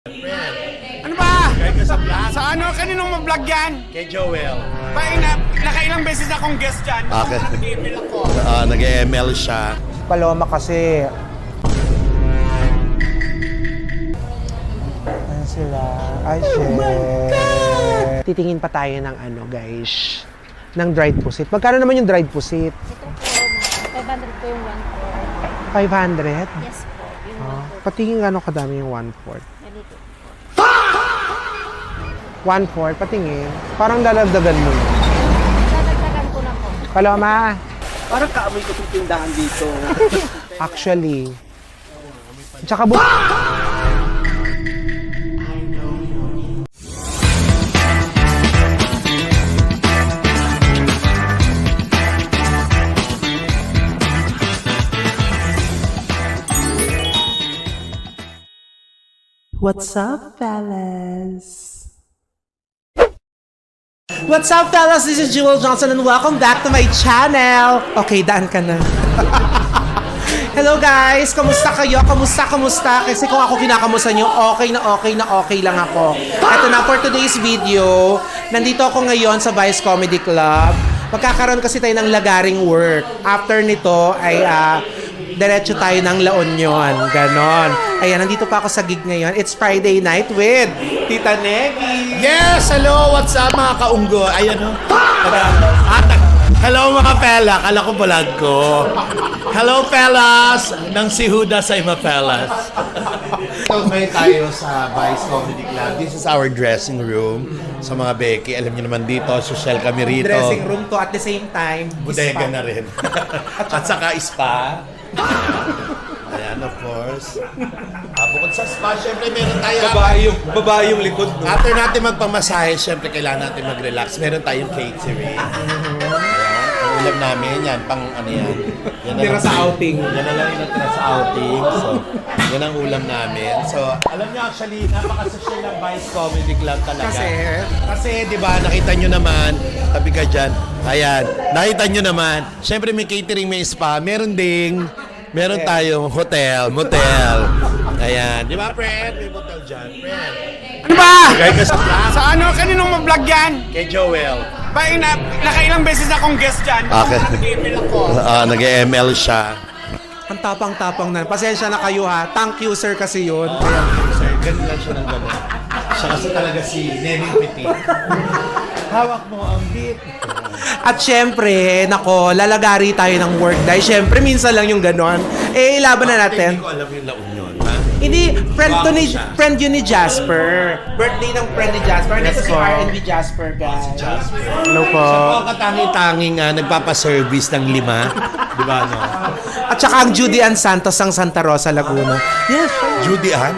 Ano ba? Kaya ka sa vlog? Sa ano? Kaninong mag-vlog yan? Kay Joel. Nakailang beses akong guest dyan. Okay. Nag-email ako. Nag-ML siya. Paloma kasi. Ayan sila. Ay, shit. Titingin pa tayo ng ano, guys. Ng dried pusit. Magkano naman yung dried pusit? Ito po, 500 po yung 1/4. 500? Yes po, yung Oh, 1/4. patingin gano'ng kadami yung 1/4. Ganito. 1/4, patingin. Parang lalagdagan mo. Dadagdagan ko na po. Paloma, Parang kaamoy ko itong tindahan dito. actually. Tsaka What's up, fellas? What's up, fellas? This is Jewel Johnson and welcome back to my channel. Okay, daan ka na. Hello guys! Kamusta kayo? Kamusta? Kasi kung ako kinakamusta nyo, okay lang ako. Ito na for today's video. Nandito ako ngayon sa Vice Comedy Club. Magkakaroon kasi tayo ng lagaring work. After nito ay diretso tayo ng La Union. Ganon. Ayan, nandito pa ako sa gig ngayon. It's Friday night with Tita Negi. Yes! Hello! What's up mga kaunggo? Ayan o. Hello mga fella. Kala ko vlog ko. Hello fellas! Nang si Hudas ay mafellas. So ngayon tayo sa Vice Comedy Club. This is our dressing room. Sa mga Becky, alam niyo naman dito, social kami rito. Dressing room to at the same time. Bodega spa. na rin. At saka spa. Ayan, of course. Bukod sa spa, syempre meron tayo. Babae yung likod. No? After natin magpamasahe, syempre kailangan natin mag-relax. Meron tayong catering. Ang ulam namin, yan, pang ano yan. Yan na Tira lang- sa outing. Yan na lang yung natira sa outing. So, yan ang ulam namin. So, alam niyo actually, napaka-social ng Vice Comedy Club talaga. Kasi, di ba, nakita nyo naman, tabi ka dyan, ayan, nakita nyo naman, syempre may catering, may spa, meron tayong hotel, motel. Ayan, di ba, friend? May motel dyan, friend. Ano ba? Kaya ka sa vlog? Sa ano? Kaninong mag-vlog yan? Kay Joel. Nakailang beses akong guest dyan. Okay. Nag-email ako. Nag-ML siya. Ang tapang-tapang na. Pasensya na kayo ha. Thank you sir kasi yun. Sir, ganun lang siya ng gano'n. Siya kasi talaga si Neneng Petit. Hawak mo ang beat. At syempre, nako, lalagari tayo ng work dahil syempre minsan lang yung ganon. Eh, ilaban na natin. Hindi ko alam yung La Union, ha? Hindi, Bago siya. friend yun ni Jasper. Birthday ng friend ni Jasper. Nandito si po. R&B Jasper, guys. Jasper. Hello po. Siya po ang katangi-tanging nagpapaservice ng 5. Di ba, no? At saka ang Judy Ann Santos ng Santa Rosa, Laguna. Yes, Judy Ann?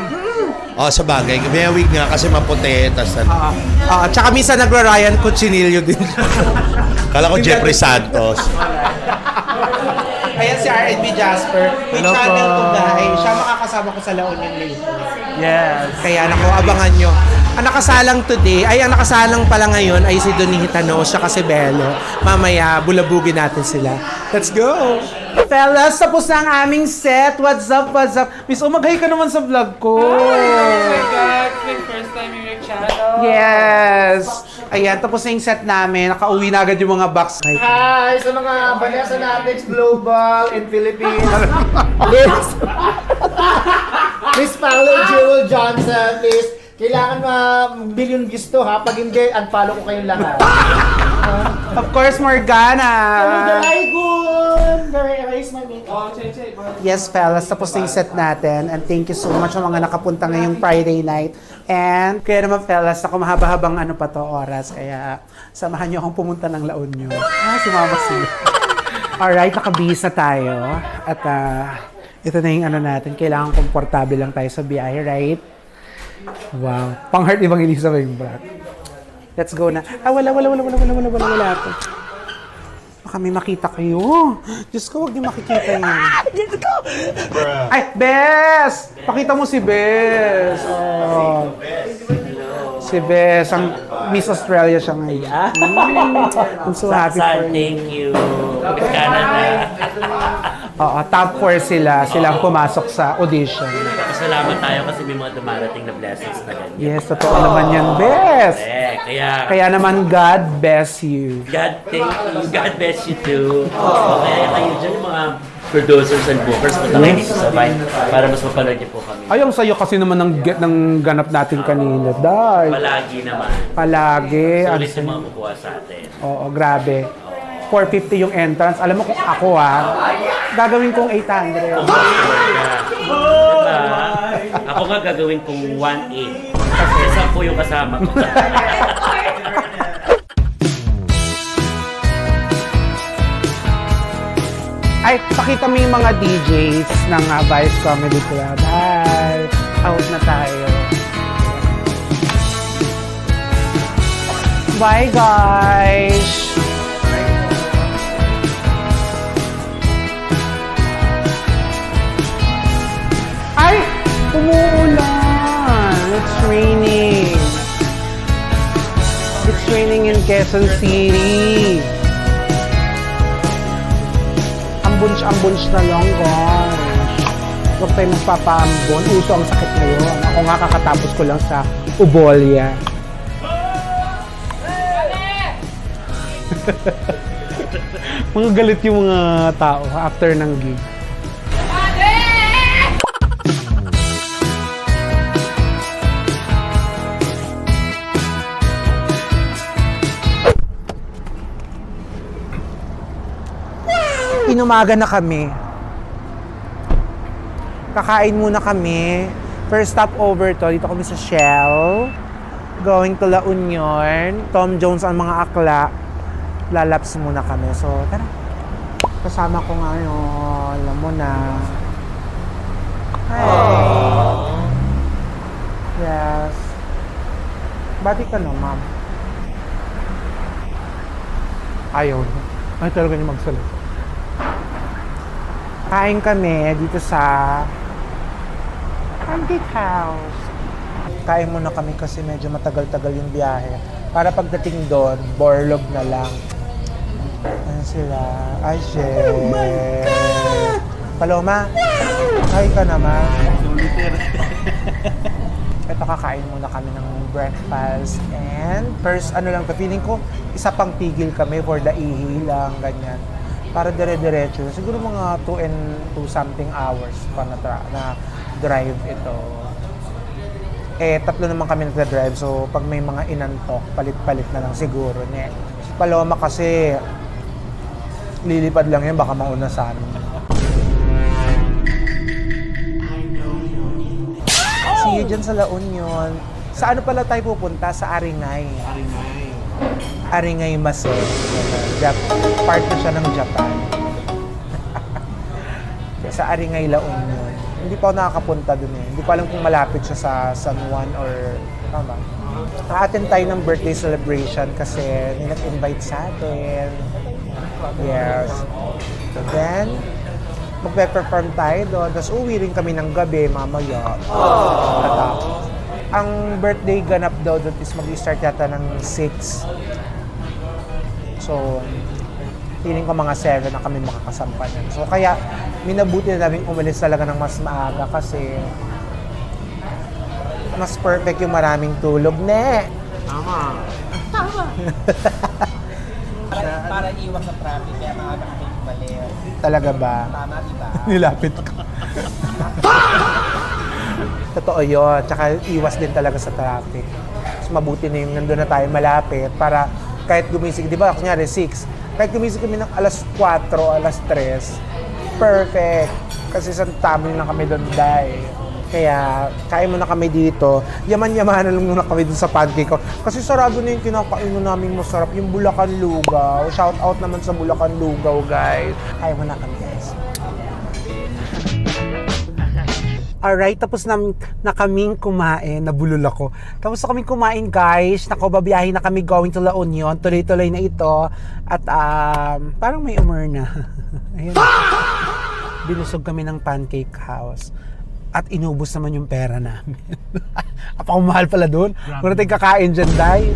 Oh, sa bagay. May wig nga kasi maputi. Tas, At saka minsan nagra-Ryan Cuchinillo din. kala ko Jeffrey Santos. Ayan si R&B Jasper. May Hello channel po. to guys. Siya makakasama ko sa La Union later. Yes. Kaya naku, abangan nyo. Ang nakasalang today, ang nakasalang pala ngayon ay si Donita No, siya kasi Bello. Mamaya, bulabugin natin sila. Let's go! Fellas, tapos na ang aming set. What's up? Miss, umaghay ka naman sa vlog ko. Oh my God! It's my first time in your channel. Yes! Ayan, tapos na yung set namin. Nakauwi na agad yung mga box. Hi sa mga Vanessa Natics Global in Philippines. Miss Paolo Jewel Johnson, please. Kailangan million views to ha. Pag hindi, unfollow ko kayong lahat. Of course, Morgana! Very good! Very erase my makeup. Yes, fellas, tapos na yung set natin. And thank you so much sa mga nakapunta ngayong Friday night. And kaya naman, fellas, ako mahaba-habang ano pa to oras. Kaya samahan niyo akong pumunta ng La Union. Sumama sila. Alright, nakabihis na tayo. At ito na yung ano natin. Kailangan komportable lang tayo sa biyahe, right? Wow. Pang-heart evangelista ba yung brat? Let's go na. Wala ako. Baka may makita kayo. Diyos ko, huwag niyo makikita yun. Let's go! Ay, Bes! Pakita mo si Bes. Oh. Si Bes, ang Miss Australia siya ngayon. I'm so happy for you. Thank you. Canada. Oo, top 4 sila. Silang pumasok sa audition. Pasalamat tayo kasi may mga dumarating na blessings na ganyan. Yes, totoo naman yan, Bes. Kaya naman, God bless you. God thank you. God bless you too. Kaya kayo dyan mga producers and bookers, punta kayo dito sa Vine para mas mapanood niyo po kami. Ay, ang sayo kasi naman ng ganap natin kanina. Dahil. Palagi naman. Palagi. Sulit yung mga kukuha sa atin. Oo, grabe. 450 yung entrance. Alam mo kung ako gagawin kong 800. Diba? Ako nga gagawin kong 1.8. Kasi 10 yung kasama ko. Ay, pakita mo yung mga DJs ng Vice Comedy Club. Ay, out na tayo. Bye, guys! Ay! Umuulan! It's raining! It's raining in Quezon City! Ambunch na lang, guys. Huwag tayo magpapaambon. Uso ang sakit ngayon. Ako nga kakatapos ko lang sa Ubolya. Mga galit yung mga tao after ng gig. Inumaga na kami. Kakain muna kami. First stop over to. Dito kami sa Shell. Going to La Union. Tom Jones ang mga akla. Lalaps muna kami. So, tara. Kasama ko ngayon. Alam mo na. Hi. Yes. Bati ka no, ma'am. Ayaw. Ay, talaga niya magsalita. Kain kami dito sa Pancake House. Kain muna kami kasi medyo matagal-tagal yung biyahe. Para pagdating doon, borlog na lang. Ayan sila. Ay, shit. Oh my God! Paloma, hi ka naman. Ito, kakain muna kami ng breakfast. And first, feeling ko, isa pang tigil kami for the ihi lang, ganyan. Para dire-diretso. Siguro mga 2 something hours pa na drive ito. Eh, 3 naman kami nagda-drive. So, pag may mga inantok, palit-palit na lang siguro. Si Paloma kasi, lilipad lang yan, baka mauna sa amin. See you dyan sa La Union. Sa ano pala tayo pupunta? Sa Aringay. Aringay Maso. Part na siya ng Japan. Sa Aringay, La Union. Hindi pa ako nakakapunta dun eh. Hindi ko alam kung malapit siya sa San Juan or tama. Naka-attend tayo ng birthday celebration kasi nag-invite sa atin. Yes. So then, magpe-perform tayo doon. Tapos uwi rin kami ng gabi mamaya. Natapos. Ang birthday ganap daw doon is mag-start yata ng 6. So, feeling ko mga 7 na kami makakasampanan. So, kaya minabuti na namin umalis talaga ng mas maaga kasi mas perfect yung maraming tulog, ne? Tama. Para iwas sa traffic, kaya maaga kami baliw. Talaga ba? Tama, diba? Nilapit ko. Totoo yun. Tsaka iwas din talaga sa traffic. Mas mabuti na yung nandun na tayo malapit para kahit gumising, di ba, kunyari 6, kahit gumising kami ng alas 4, alas 3, perfect. Kasi sa tamil na kami doon, dahil. Kaya, kain muna kami dito. Yaman-yamanan lang muna kami dun sa pancake ko. Kasi sarado na yung kinakain namin masarap, yung Bulacan Lugaw. Shout out naman sa Bulacan Lugaw, guys. Kain muna kami, guys. Alright, tapos na kaming kumain, nabulol ako. Tapos na kaming kumain, guys. Babiyahin na kami going to La Union. Tuloy-tuloy na ito. At parang may umar na. Ayun. Binusog kami ng Pancake House. At inubos naman yung pera namin. Apakumahal pala doon. Kung natin kakain dyan, Day.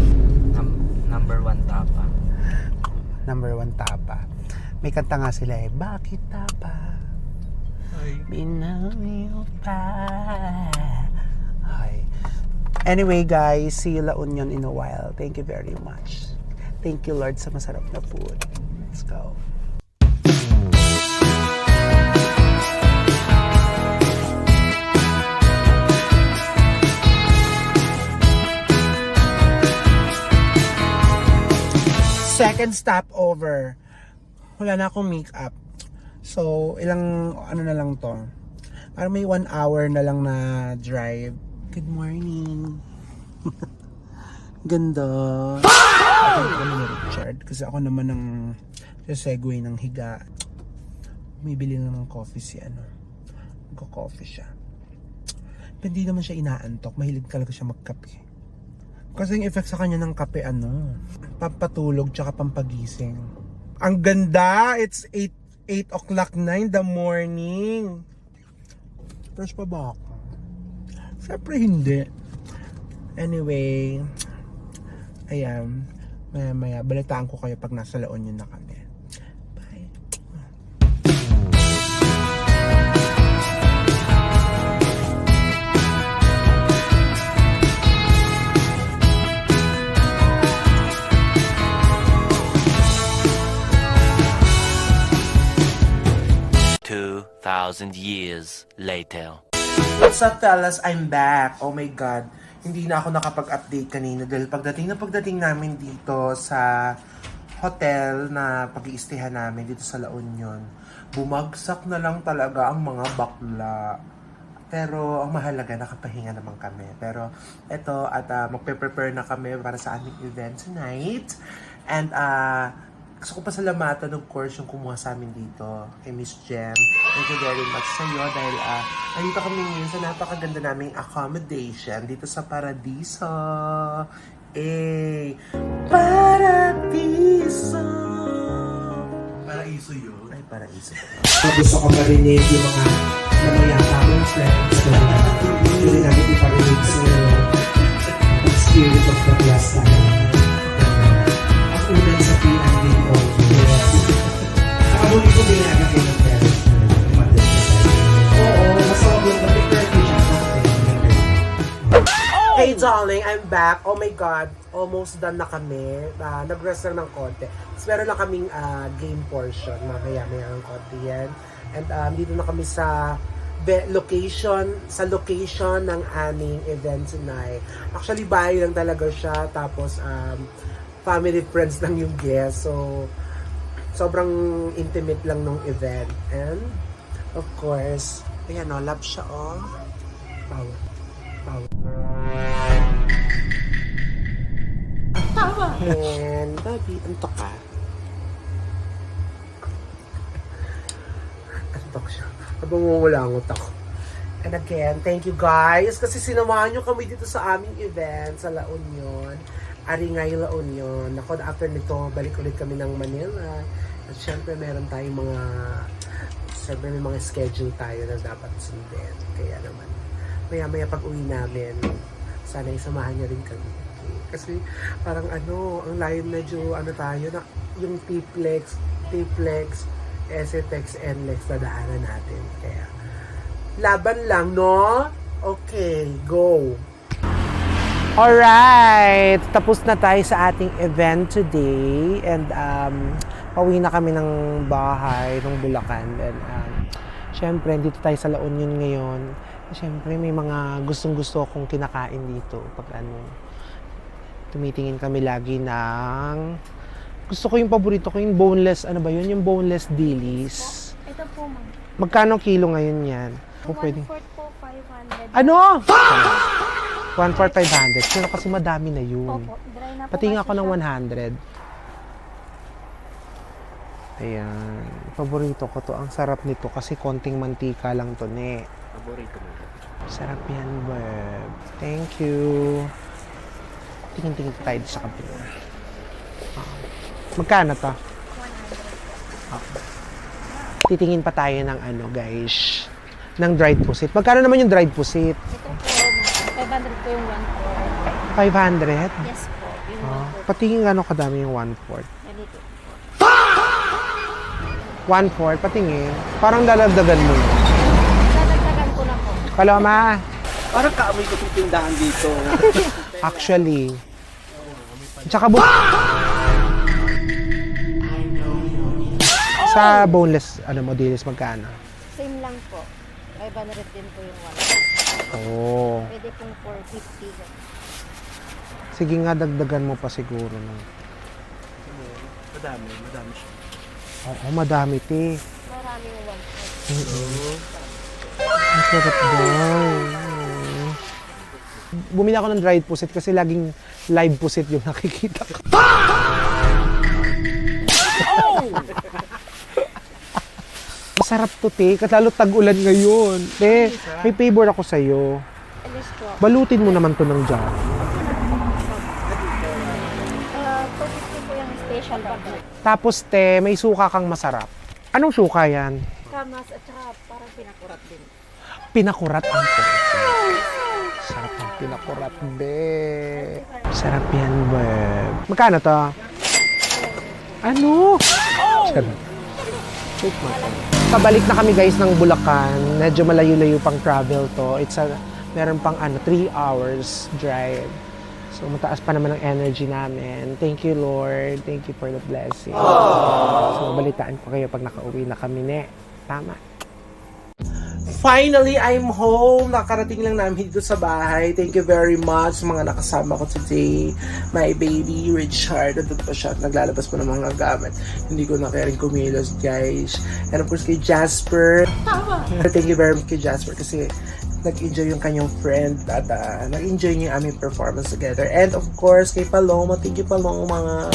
Number 1 tapa. Number 1 tapa. May kanta nga sila eh. Bakit tapa? Binawi pa. Ay. Anyway guys, see you La Union in a while. Thank you very much. Thank you Lord sa masarap na food. Let's go. Second stop over. Wala na akong makeup. So, ilang ano na lang to. Parang may 1 hour na lang na drive. Good morning. Ganda. Ako kami ni Richard. Kasi ako naman ang segue ng higa. Bumibili na ng coffee si ano. Magko-coffee siya. Pero hindi naman siya inaantok. Mahilig talaga siya magkape. Kasi yung effect sa kanya ng kape, pampatulog tsaka pampagising. Ang ganda! It's 8 o'clock na in the morning. Fresh pa ba ako? Siyempre hindi. Anyway, ayan. Maya balitaan ko kayo pag nasa La Union na kami. Bye. 2,000 years later. What's up fellas? I'm back. Oh my God. Hindi na ako nakapag-update kanina dahil pagdating namin dito sa hotel na pag-iistehan namin dito sa La Union, bumagsak na lang talaga ang mga bakla. Pero ang mahalaga, nakapahinga naman kami. Pero eto, at magpe-prepare na kami para sa aming event tonight. And gusto ko pasalamatan, of course, yung kumuha sa amin dito kay Miss Jem. Thank you very much sa iyo dahil nandito kami ngayon sa napakaganda naming accommodation dito sa Paradiso. Paradiso! Paraiso yun. Ay, Paraiso. So, gusto ko marinig yung mga namayata mong friends na hindi namin iparinig sa spirit of the last time. Ang unang sa PND ko. Nakabuli ko binaga kayo ng parents mo. Oo, masawag lang na picture siya natin. Hey darling, I'm back. Oh my God, almost done na kami. Nag-rest lang ng konti. Tapos meron lang kaming game portion. Mamaya-maya ng konti yan. And dito na kami sa location ng aming event tonight. Actually, bahay lang talaga siya. Tapos, family friends lang yung guest. So, sobrang intimate lang nung event. And, of course, ayan o, love siya o. Power. And, baby, antok ka? Antok siya. Habang mumulangot ako. And again, thank you guys. Kasi sinamahan nyo kami dito sa aming event sa La Union. Aringay La Union. Ako, after nito, balik ulit kami ng Manila. At syempre, meron tayong may mga schedule tayo na dapat sundin. Kaya naman, maya-maya pag uwi namin, sana isamahan niyo rin kami. Okay? Kasi parang ang layo medyo tayo, na yung T-Plex, SFX, NLEX na daanan natin. Kaya, laban lang, no? Okay, go! Alright! Tapos na tayo sa ating event today. And, pauwi na kami ng bahay, ng Bulacan. And, syempre, dito tayo sa La Union ngayon. Syempre, may mga gustong-gusto akong kinakain dito. Pag tumitingin kami lagi ng... Gusto ko yung paborito ko, yung boneless, yung boneless dilis. Ito po, ma'am. Magkano kilo ngayon yan? Pwede. 1/4 po, 500. Ano? 1/4, 500. Pero kasi madami na yun. Opo, dry na po. Patingin ako kasi ng siya. 100. Ayan. Paborito ko to. Ang sarap nito kasi konting mantika lang to, ne. Paborito mo. Sarap yan, Web. Thank you. Tingin-tingin tayo sa kabila. Magkano to? 100. Titingin pa tayo ng guys. Ng dried pusit. Magkano naman yung dried pusit? Ito po, ma'am. 500 po yung 1/4. 500? Yes po, yung 1/4. Patingin gano'ng kadami yung 1/4. Ganito. 1/4, patingin. Parang lalagdagan mo. Paloma, Parang kaamoy ko itong tindahan dito. actually. Tsaka sa boneless, dilis magkano? Same lang po. 500 din po yung one. Oo. Pwede pong 450. Sige nga, dagdagan mo pa siguro. No? Madami siya. Oo, madami, te. Maraming one. Ang sarap daw. Bumili ako ng dried pusit kasi laging live pusit yung nakikita ko. Masarap to, te. Lalo tag-ulan ngayon. Te, may favor ako sa'yo. Alis po. Balutin mo naman to ng jam. 250 po yung special bag. Tapos, te, may suka kang masarap. Anong suka yan? Kamas at saka parang pinakurat din. Pinakurat ang po. Sarap ng pinakurat, be. Sarap yan, be. Magkano to? Ano? Sarap. Wait mo. Pabalik na kami guys ng Bulacan. Medyo malayo-layo pang travel to. Meron pang 3 hours drive. So mataas pa naman ang energy namin. Thank you, Lord. Thank you for the blessing. So balitaan ko kayo pag nakauwi na kami, ne. Tama. Finally, I'm home. Nakarating lang namin dito sa bahay. Thank you very much sa mga nakasama ko today. My baby, Richard. Nandun pa siya. Naglalabas pa ng mga gamit. Hindi ko na kaya rin kumilos, guys. And of course, kay Jasper. Thank you very much kay Jasper kasi nag-enjoy yung kanyang friend at nag-enjoy niya yung aming performance together. And of course, kay Paloma. Thank you, Paloma.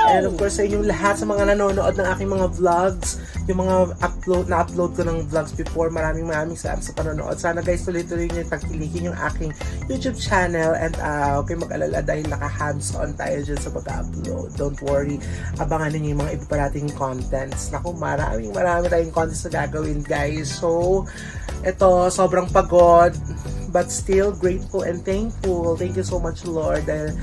And of course, sa inyong lahat, sa mga nanonood ng aking mga vlogs, yung mga na-upload ko ng vlogs before, maraming salamat sa panonood. Sana guys, tuloy-tuloy nyo tagkilikin yung aking YouTube channel and huwag kayong mag-alala dahil naka-hands-on tayo dyan sa pag-upload. Don't worry, abangan ninyo yung mga iba pa nating contents. Naku, maraming tayong contents na gagawin, guys. So, ito, sobrang pagod, but still grateful and thankful. Thank you so much, Lord, dahil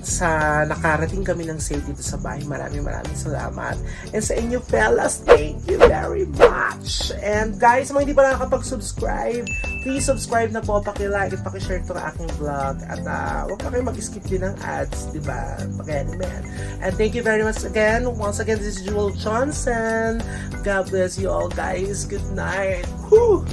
sa nakarating kami ng safe dito sa bahay. Maraming salamat. And sa inyo, fellas, thank you very much. And guys, mga hindi pa nakakapag-subscribe, please subscribe na po, paki-like at paki-share ito na aking vlog. At huwag pa kayo mag-skip din ng ads, diba? Paki-animan. And thank you very much again. Once again, this is Jewel Johnson. God bless you all, guys. Good night. Whew!